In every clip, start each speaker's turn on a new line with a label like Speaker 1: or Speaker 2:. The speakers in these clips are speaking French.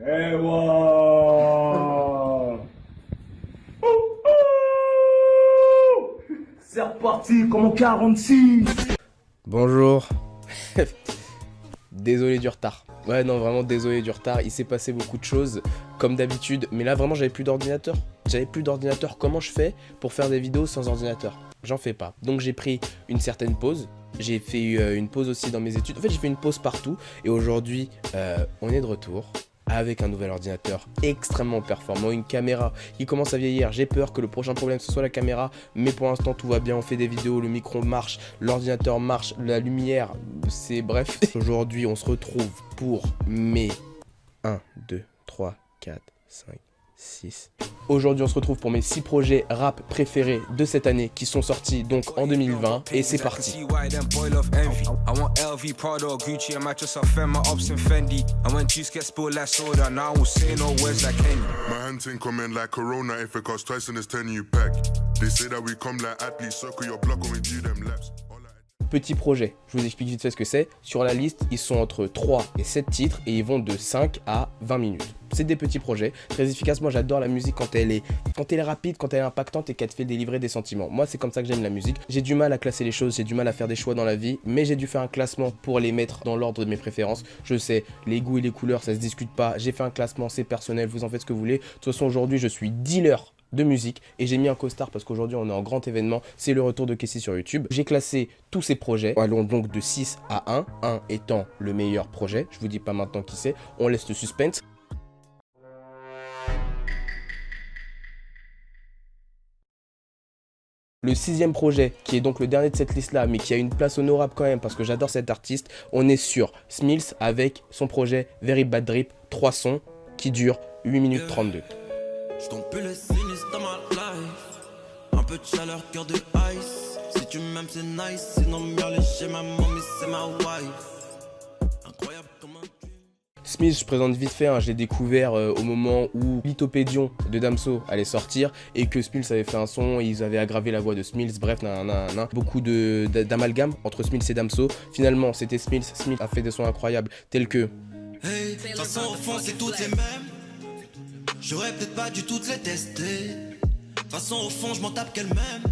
Speaker 1: Eh wow. C'est reparti comme en 46.
Speaker 2: Bonjour. Désolé du retard. Ouais, non, vraiment désolé du retard. Il s'est passé beaucoup de choses, comme d'habitude. Mais là, vraiment, j'avais plus d'ordinateur. Comment je fais pour faire des vidéos sans ordinateur? J'en fais pas. Donc, j'ai pris une certaine pause. J'ai fait une pause aussi dans mes études. En fait, j'ai fait une pause partout. Et aujourd'hui, on est de retour avec un nouvel ordinateur extrêmement performant, une caméra qui commence à vieillir. J'ai peur que le prochain problème ce soit la caméra, mais pour l'instant tout va bien, on fait des vidéos, le micro marche, l'ordinateur marche, la lumière, c'est bref. Aujourd'hui on se retrouve pour mes 1, 2, 3, 4, 5, 6. Aujourd'hui on se retrouve pour mes 6 projets rap préférés de cette année qui sont sortis donc en 2020 et c'est parti. Petit projet, je vous explique vite fait ce que c'est. Sur la liste, ils sont entre 3 et 7 titres et ils vont de 5 à 20 minutes. C'est des petits projets, très efficaces. Moi j'adore la musique quand elle est rapide, quand elle est impactante et qu'elle te fait délivrer des sentiments. Moi c'est comme ça que j'aime la musique. J'ai du mal à classer les choses, j'ai du mal à faire des choix dans la vie, mais j'ai dû faire un classement pour les mettre dans l'ordre de mes préférences. Je sais, les goûts et les couleurs ça se discute pas. J'ai fait un classement, c'est personnel, vous en faites ce que vous voulez. De toute façon aujourd'hui je suis dealer de musique et j'ai mis un costard parce qu'aujourd'hui on est en grand événement, c'est le retour de Kessie sur YouTube. J'ai classé tous ces projets, allons donc de 6 à 1 étant le meilleur projet. Je vous dis pas maintenant qui c'est, on laisse le suspense. Le 6e projet, qui est donc le dernier de cette liste-là, mais qui a une place honorable quand même parce que j'adore cet artiste, on est sur Smills avec son projet Very Bad Drip, 3 sons qui durent 8 minutes 32.
Speaker 3: Le sinus dans ma life. Un peu de chaleur, cœur de ice. Si tu m'aimes c'est nice, sinon mieux léger ma mommy c'est ma wife. Incroyable comme un...
Speaker 2: Smith, je présente vite fait, hein, je l'ai découvert au moment où Lithopédion de Damso allait sortir et que Smills avait fait un son, ils avaient aggravé la voix de Smills, bref, beaucoup d'amalgame entre Smills et Damso. Finalement, c'était Smills, Smills a fait des sons incroyables tels que...
Speaker 3: Hey, de toute façon au fond c'est toutes les mêmes. J'aurais peut-être pas dû toutes les tester. De toute façon au fond je m'en tape qu'elle-même.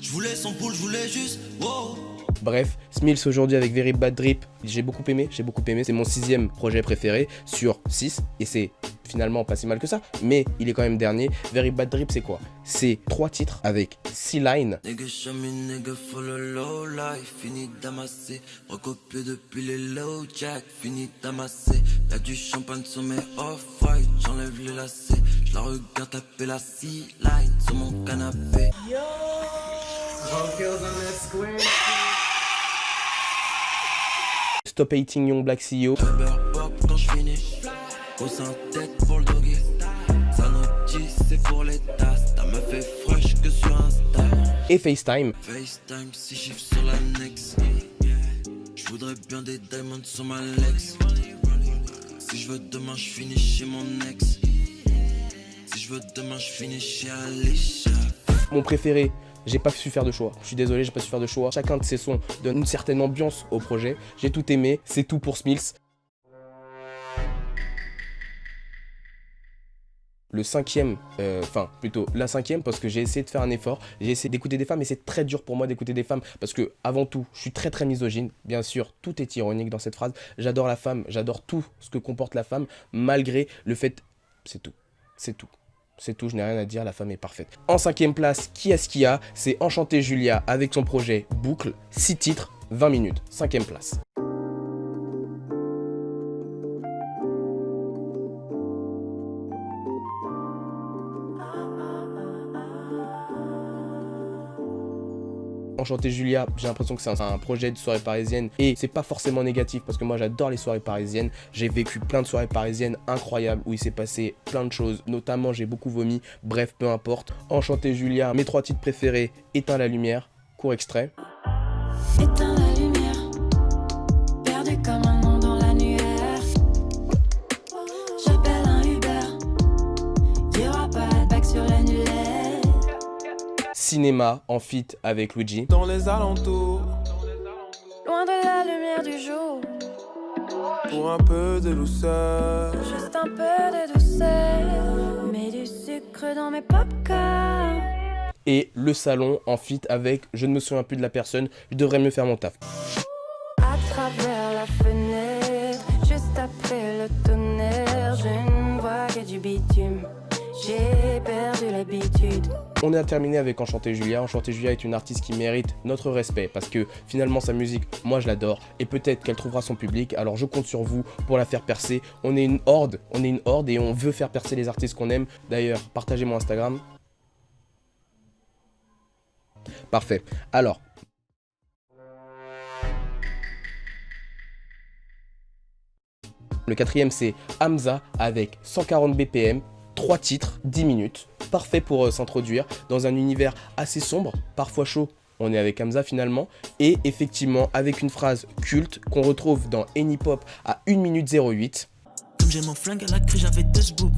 Speaker 3: Je voulais son poule, je voulais juste... Wow.
Speaker 2: Bref, Smills aujourd'hui avec Very Bad Drip, j'ai beaucoup aimé, c'est mon 6e projet préféré sur 6 et c'est finalement pas si mal que ça, mais il est quand même dernier. Very Bad Drip c'est quoi? C'est 3 titres avec 6 lines.
Speaker 3: Nigga show me nigga follow low life, fini d'amasser, recopié depuis les low jack, fini d'amasser, y'a du champagne sur mes off-white, j'enlève les lacets, je la regarde taper la C-line sur mon canapé. Yo!
Speaker 2: Stop Hating Young Black CEO.
Speaker 3: Quand je finis, au sein tête pour le doggy. Sa notice c'est pour les tasses. Ta meuf est fraîche que sur Insta.
Speaker 2: Et FaceTime.
Speaker 3: FaceTime 6 chiffres sur la Nex. Je voudrais bien des diamonds sur ma Lex. Si je veux demain je finis chez mon ex. Si je veux demain je finis chez Alicia.
Speaker 2: Mon préféré, j'ai pas su faire de choix. Je suis désolé, j'ai pas su faire de choix. Chacun de ces sons donne une certaine ambiance au projet. J'ai tout aimé, c'est tout pour Smills. Le 5e, la 5e parce que j'ai essayé de faire un effort. J'ai essayé d'écouter des femmes et c'est très dur pour moi d'écouter des femmes parce que avant tout, je suis très misogyne. Bien sûr, tout est ironique dans cette phrase. J'adore la femme, j'adore tout ce que comporte la femme malgré le fait... C'est tout, c'est tout. C'est tout, je n'ai rien à dire, la femme est parfaite. En 5e place, qui est-ce qu'il y a? C'est Enchanté Julia avec son projet Boucle, 6 titres, 20 minutes, 5e place. Enchanté Julia, j'ai l'impression que c'est un projet de soirée parisienne et c'est pas forcément négatif parce que moi j'adore les soirées parisiennes. J'ai vécu plein de soirées parisiennes incroyables où il s'est passé plein de choses, notamment j'ai beaucoup vomi, bref peu importe. Enchanté Julia, mes 3 titres préférés, Éteins la lumière, court extrait.
Speaker 4: Éteins la lumière, perdu comme un nom dans l'annuaire. J'appelle un Uber, y'aura pas de bac sur l'annulaire.
Speaker 2: Cinéma en feat avec Luigi.
Speaker 3: Dans les alentours,
Speaker 4: Loin de la lumière du jour.
Speaker 5: pour un peu de douceur.
Speaker 4: Juste un peu de douceur. Mets du sucre dans mes popcorn.
Speaker 2: Et le salon en feat avec, je ne me souviens plus de la personne, je devrais mieux faire mon taf.
Speaker 4: À travers la fenêtre, juste après le tonnerre, je ne vois que du bitume. J'ai perdu l'habitude.
Speaker 2: On a terminé avec Enchanté Julia. Enchanté Julia est une artiste qui mérite notre respect parce que finalement sa musique, moi je l'adore et peut-être qu'elle trouvera son public. Alors je compte sur vous pour la faire percer. On est une horde et on veut faire percer les artistes qu'on aime. D'ailleurs, partagez mon Instagram. Parfait. Alors, le quatrième c'est Hamza avec 140 BPM. 3 titres, 10 minutes, parfait pour s'introduire dans un univers assez sombre, parfois chaud, on est avec Hamza finalement, et effectivement avec une phrase culte qu'on retrouve dans Any Pop à 1 minute 08.
Speaker 3: Comme j'ai mon flingue à la cru, j'avais 2 boob.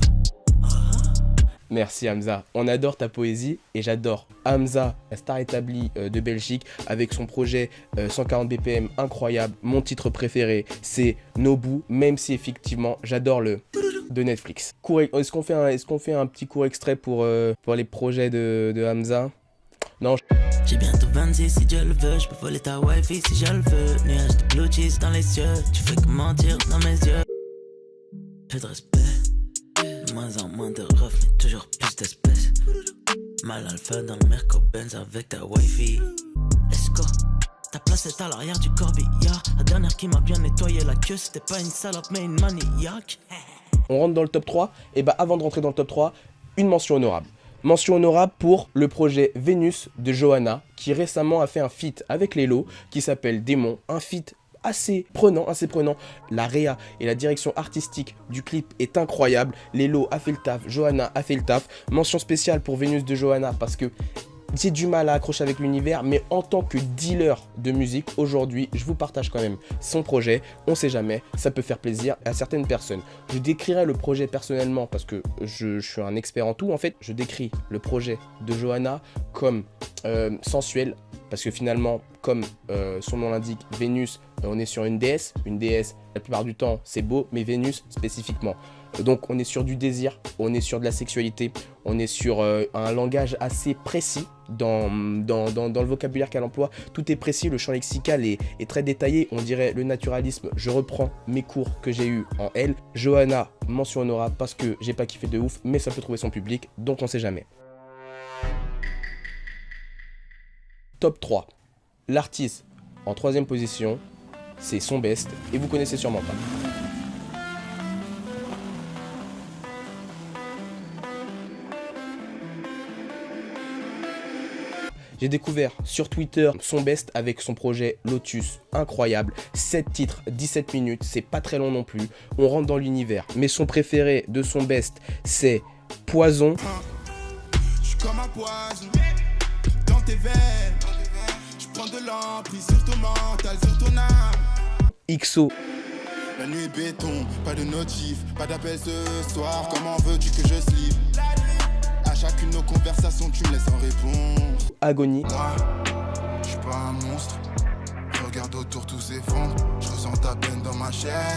Speaker 2: Merci Hamza, on adore ta poésie et j'adore Hamza, la star établie de Belgique avec son projet 140 BPM incroyable. Mon titre préféré c'est Nobu, même si effectivement j'adore le de Netflix. Est-ce qu'on fait un petit court extrait pour les projets de Hamza? Non.
Speaker 3: J'ai bientôt 26 si Dieu le veut, je peux voler ta wifi si je le veux. Nuage de blue cheese dans les yeux, tu fais que mentir dans mes yeux. Peu de respect, de moins en moins de refs, mais toujours plus d'espèces. Mal alpha dans le Merco Benz avec ta wifi. Let's go. Ta place est à l'arrière du corbillard. La dernière qui m'a bien nettoyé la queue, c'était pas une salope mais une maniaque.
Speaker 2: On rentre dans le top 3, et bah avant de rentrer dans le top 3, une mention honorable. Mention honorable pour le projet Vénus de Johanna, qui récemment a fait un feat avec Lelo, qui s'appelle Démon, un feat assez prenant. La réa et la direction artistique du clip est incroyable. Lelo a fait le taf, Johanna a fait le taf. Mention spéciale pour Vénus de Johanna, parce que j'ai du mal à accrocher avec l'univers, mais en tant que dealer de musique, aujourd'hui, je vous partage quand même son projet. On sait jamais, ça peut faire plaisir à certaines personnes. Je décrirai le projet personnellement parce que je suis un expert en tout. En fait, je décris le projet de Johanna comme sensuel, parce que finalement, comme son nom l'indique, Vénus, on est sur une déesse. Une déesse, la plupart du temps, c'est beau, mais Vénus spécifiquement. Donc on est sur du désir, on est sur de la sexualité, on est sur un langage assez précis dans le vocabulaire qu'elle emploie. Tout est précis, le champ lexical est très détaillé, on dirait le naturalisme. Je reprends mes cours que j'ai eu en L. Johanna, mention honorable parce que j'ai pas kiffé de ouf, mais ça peut trouver son public, donc on sait jamais. Top 3. L'artiste en 3ème position, c'est Son Best, et vous connaissez sûrement pas. J'ai découvert sur Twitter Son Best avec son projet Lotus, incroyable, 7 titres, 17 minutes, c'est pas très long non plus, on rentre dans l'univers. Mais son préféré de Son Best, c'est Poison.
Speaker 6: J'suis comme un poison dans tes veines, j'prends de l'emprise sur ton mental, sur ton âme.
Speaker 2: XO.
Speaker 6: La nuit est béton, pas de notif, pas d'appel ce soir, comment veux-tu que je slip? À chacune de nos conversations, tu me laisses en réponse.
Speaker 2: Agonie.
Speaker 6: Moi, je suis pas un monstre. Je regarde autour, tout s'effondre. Je ressens ta peine dans ma chair.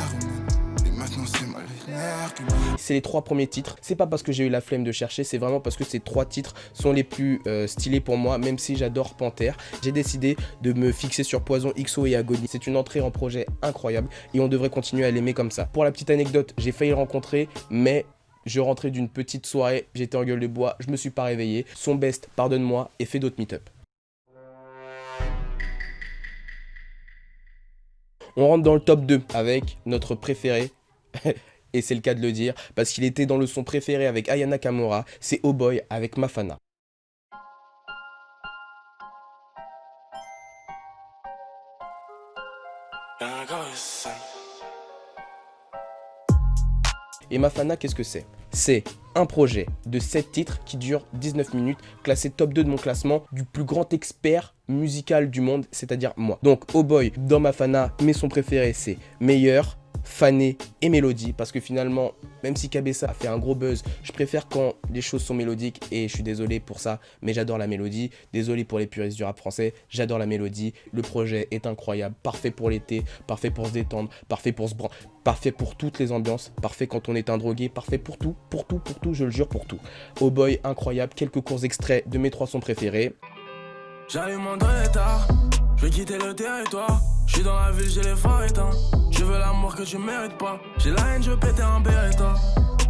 Speaker 6: Et maintenant, c'est ma lumière qui brille.
Speaker 2: C'est les 3 premiers titres. C'est pas parce que j'ai eu la flemme de chercher, c'est vraiment parce que ces 3 titres sont les plus stylés pour moi, même si j'adore Panthère. J'ai décidé de me fixer sur Poison, XO et Agonie. C'est une entrée en projet incroyable et on devrait continuer à l'aimer comme ça. Pour la petite anecdote, j'ai failli le rencontrer, mais je rentrais d'une petite soirée, j'étais en gueule de bois, je me suis pas réveillé. Son Best, pardonne-moi, et fais d'autres meet-up. On rentre dans le top 2 avec notre préféré, et c'est le cas de le dire, parce qu'il était dans le son préféré avec Aya Nakamura, c'est Oh Boy avec Mafana. Et Mafana, qu'est-ce que c'est? C'est un projet de 7 titres qui dure 19 minutes, classé top 2 de mon classement du plus grand expert musical du monde, c'est-à-dire moi. Donc, Oh Boy, dans Mafana, mais son préféré, c'est Meilleur. Fané et mélodie, parce que finalement, même si KBSA a fait un gros buzz, je préfère quand les choses sont mélodiques, et je suis désolé pour ça, mais j'adore la mélodie. Désolé pour les puristes du rap français, j'adore la mélodie. Le projet est incroyable, parfait pour l'été, parfait pour se détendre, parfait pour se branler, parfait pour toutes les ambiances, parfait quand on est un drogué, parfait pour tout, je le jure, pour tout. Oh boy, incroyable, quelques courts extraits de mes 3 sons préférés.
Speaker 5: J'allume mon tard, je vais quitter le territoire. Je suis dans la ville, j'ai les phares éteints. Je veux l'amour que tu mérites pas. J'ai la haine, je veux péter un Beretta.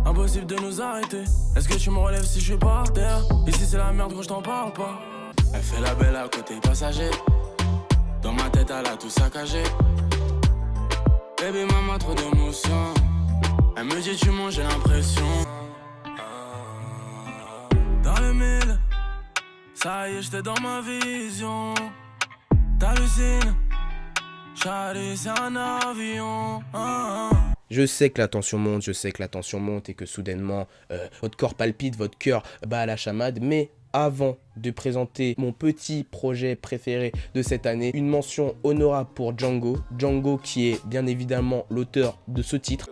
Speaker 5: Impossible de nous arrêter. Est-ce que tu me relèves si je suis par terre? Ici c'est la merde quand je t'en parle pas. Elle fait la belle à côté passager. Dans ma tête elle a tout saccagé. Baby maman trop d'émotions. Elle me dit tu manges, j'ai l'impression. Dans le mille, ça y est j'étais dans ma vision. T'hallucines, Charlie c'est un avion.
Speaker 2: Je sais que la tension monte, et que soudainement, votre corps palpite, votre cœur bat à la chamade, mais avant de présenter mon petit projet préféré de cette année, une mention honorable pour Django. Django qui est bien évidemment l'auteur de ce titre.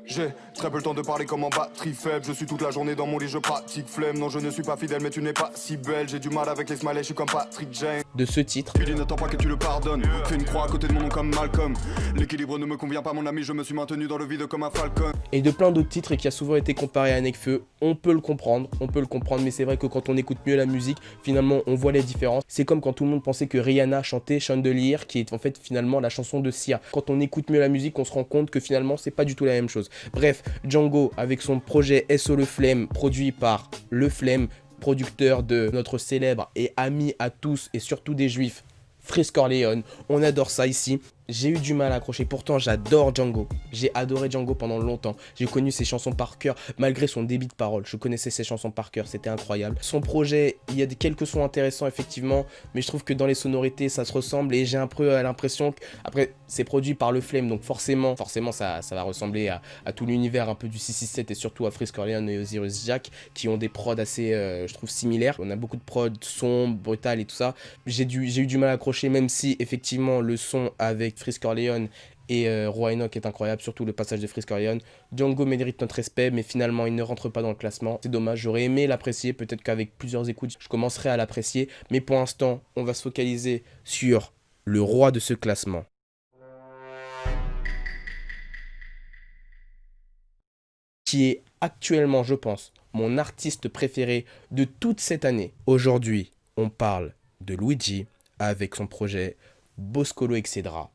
Speaker 7: J'ai très peu le temps de parler comme en batterie faible. Je suis toute la journée dans mon lit, je pratique flemme. Non, je ne suis pas fidèle, mais tu n'es pas si belle. J'ai du mal avec les smileys, je suis comme Patrick Jane.
Speaker 2: De ce titre.
Speaker 7: Billy n'attend pas que tu le pardonnes. Fais une croix à côté de mon nom comme Malcolm. L'équilibre ne me convient pas, mon ami, je me suis maintenu dans le vide comme un falcon.
Speaker 2: Et de plein d'autres titres, et qui a souvent été comparé à Nekfeu. On peut le comprendre, mais c'est vrai que quand on écoute mieux la musique, finalement on voit les différences. C'est comme quand tout le monde pensait que Rihanna chantait Chandelier, qui est en fait finalement la chanson de Sia. Quand on écoute mieux la musique, on se rend compte que finalement c'est pas du tout la même chose. Bref, Django avec son projet SO Le Flemme, produit par Le Flemme, producteur de notre célèbre et ami à tous et surtout des juifs, Freeze Corleone. On adore ça ici. J'ai eu du mal à accrocher, pourtant j'adore Django. J'ai adoré Django pendant longtemps. J'ai connu ses chansons par cœur, malgré son débit de parole. Je connaissais ses chansons par cœur, c'était incroyable. Son projet, il y a quelques sons intéressants effectivement, mais je trouve que dans les sonorités ça se ressemble, et j'ai un peu l'impression que, après c'est produit par Le Flemme, donc forcément ça va ressembler à tout l'univers un peu du 667, et surtout à Freeze Corleone et Osiris Jack, qui ont des prods assez, je trouve, similaires. On a beaucoup de prods sombres, brutales et tout ça. J'ai eu du mal à accrocher, même si effectivement le son avec Freeze Corleone et Roi Enoch est incroyable, surtout le passage de Freeze Corleone. Django mérite notre respect, mais finalement il ne rentre pas dans le classement. C'est dommage, j'aurais aimé l'apprécier, peut-être qu'avec plusieurs écoutes je commencerai à l'apprécier, mais pour l'instant on va se focaliser sur le roi de ce classement. Qui est actuellement, je pense, mon artiste préféré de toute cette année. Aujourd'hui, on parle de Luigi avec son projet Boscolo Excedra.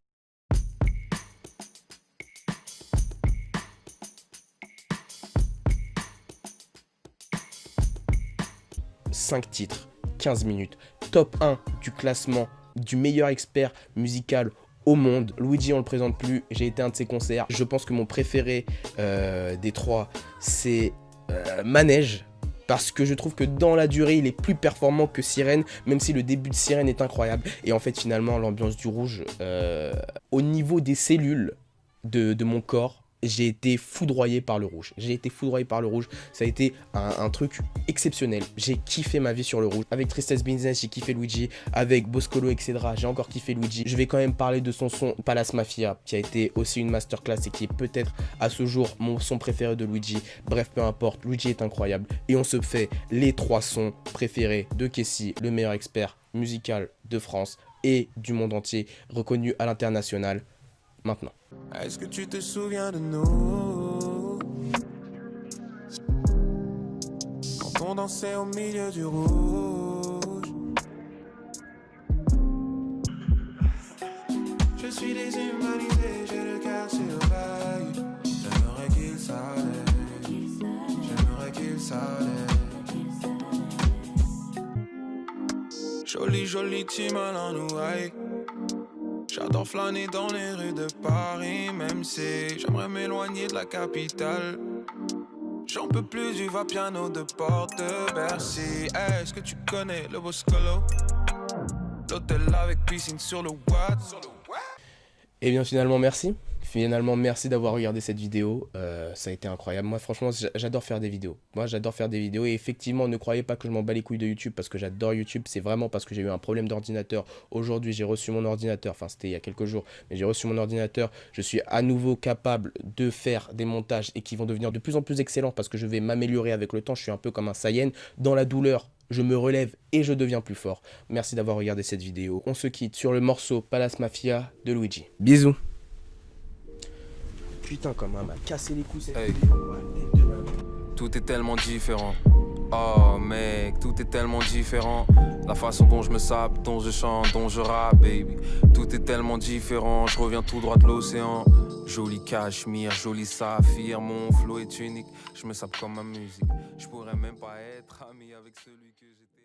Speaker 2: « 5 titres, 15 minutes, top 1 du classement du meilleur expert musical au monde. Luigi, on le présente plus, j'ai été à un de ses concerts. Je pense que mon préféré des 3, c'est Manège. Parce que je trouve que dans la durée, il est plus performant que Sirène, même si le début de Sirène est incroyable. Et en fait, finalement, l'ambiance du rouge, au niveau des cellules de mon corps, j'ai été foudroyé par le rouge. Ça a été un truc exceptionnel. J'ai kiffé ma vie sur le rouge. Avec Tristesse Business, j'ai kiffé Luigi. Avec Boscolo Excedra, j'ai encore kiffé Luigi. Je vais quand même parler de son son Palace Mafia, qui a été aussi une masterclass et qui est peut-être à ce jour mon son préféré de Luigi. Bref, peu importe, Luigi est incroyable. Et on se fait les 3 sons préférés de Kessi, le meilleur expert musical de France et du monde entier, reconnu à l'international. Maintenant.
Speaker 5: Est-ce que tu te souviens de nous quand on dansait au milieu du rouge? Je suis déshumanisé, j'ai le cœur sur vague. J'aimerais qu'il s'allait. Jolie team à l'enouaille. J'adore flâner dans les rues de Paris, même si j'aimerais m'éloigner de la capitale. J'en peux plus du va-piano de Porte de Bercy. Est-ce que tu connais le Boscolo? L'hôtel avec piscine sur le Watt.
Speaker 2: Et bien finalement merci Finalement, merci d'avoir regardé cette vidéo, ça a été incroyable. Moi franchement j'adore faire des vidéos. Et effectivement ne croyez pas que je m'en bats les couilles de YouTube parce que j'adore YouTube, c'est vraiment parce que j'ai eu un problème d'ordinateur. Aujourd'hui j'ai reçu mon ordinateur, enfin c'était il y a quelques jours, mais j'ai reçu mon ordinateur. Je suis à nouveau capable de faire des montages et qui vont devenir de plus en plus excellents parce que je vais m'améliorer avec le temps. Je suis un peu comme un Saiyan, dans la douleur je me relève et je deviens plus fort. Merci d'avoir regardé cette vidéo. On se quitte sur le morceau Palace Mafia de Luigi. Bisous. Putain, comment elle m'a cassé les couilles cette vidéo.
Speaker 8: Tout est tellement différent. Oh mec, tout est tellement différent. La façon dont je me sape, dont je chante, dont je rappe, baby. Tout est tellement différent, je reviens tout droit de l'océan. Joli cachemire, joli saphir, mon flow est unique. Je me sape comme ma musique. Je pourrais même pas être ami avec celui que j'étais.